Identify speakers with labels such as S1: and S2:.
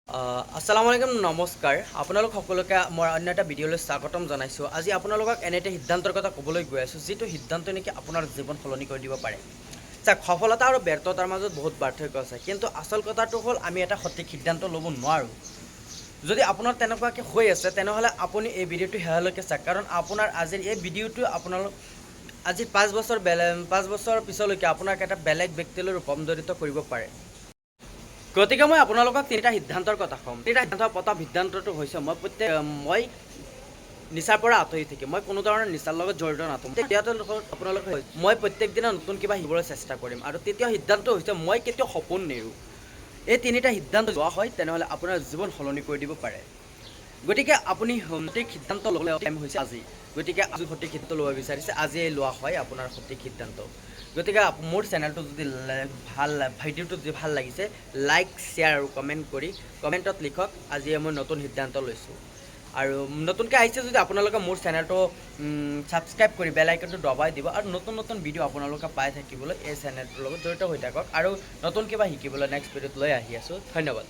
S1: আসসালামু আলাইকুম নমস্কাৰ আপোনালোক সকলোকে মই অন্য এটা ভিডিঅ'লৈ স্বাগতম জনাইছোঁ। আজি আপোনালোকক এনে এটা সিদ্ধান্তৰ কথা ক'বলৈ গৈ আছোঁ যিটো সিদ্ধান্ত নেকি আপোনাৰ জীৱন সলনি কৰি দিব পাৰে। চাওক, সফলতা আৰু ব্যৰ্থতাৰ মাজত বহুত পাৰ্থক্য আছে, কিন্তু আচল কথাটো হ'ল আমি এটা সঠিক সিদ্ধান্ত ল'ব নোৱাৰোঁ। যদি আপোনাৰ তেনেকুৱাকৈ হৈ আছে তেনেহ'লে আপুনি এই ভিডিঅ'টো শেষলৈকে চাওক, কাৰণ আপোনাৰ আজিৰ এই ভিডিঅ'টো আপোনালোক আজি 5 বছৰ পিছলৈকে আপোনাক এটা বেলেগ ব্যক্তিলৈ ৰূপান্তৰিত কৰিব পাৰে। গতিকে মই আপোনালোকক তিনিটা সিদ্ধান্তৰ কথা ক'ম। তিনিটা সিদ্ধান্তৰ প্ৰথম সিদ্ধান্তটো হৈছে মই নিচাৰ পৰা আঁতৰি থাকিম। মই কোনো ধৰণৰ নিচাৰ লগত জড়িত নাথাকিম। দ্বিতীয়টো আপোনালোকে মই প্ৰত্যেক দিনা নতুন কিবা শিকিবলৈ চেষ্টা কৰিম। আৰু তৃতীয় সিদ্ধান্ত হৈছে মই কেতিয়াও সপোন নেৰোঁ। এই তিনিটা সিদ্ধান্ত লোৱা হয় তেনেহ'লে আপোনাৰ জীৱন সলনি কৰি দিব পাৰে। গতিকে আপুনি সঠিক সিদ্ধান্ত ল'বলৈ টাইম হৈছে আজি। গতিকে আজি সঠিক সিদ্ধান্ত ল'ব বিচাৰিছে, আজিয়ে লোৱা হয় আপোনাৰ সঠিক সিদ্ধান্ত। গতিকে মোৰ চেনেলটো যদি ভিডিঅ'টো যদি ভাল লাগিছে, লাইক শ্বেয়াৰ আৰু কমেণ্ট কৰি কমেণ্টত লিখক আজিয়ে মই নতুন সিদ্ধান্ত লৈছোঁ। আৰু নতুনকৈ আহিছে যদি আপোনালোকে মোৰ চেনেলটো ছাবস্ক্ৰাইব কৰি বেল আইকনটো দবাই দিব, আৰু নতুন নতুন ভিডিঅ' আপোনালোকে পাই থাকিবলৈ এই চেনেলটোৰ লগত জড়িত হৈ থাকক। আৰু নতুন কিবা শিকিবলৈ নেক্সট ভিডিঅ'ত লৈ আহি আছোঁ। ধন্যবাদ।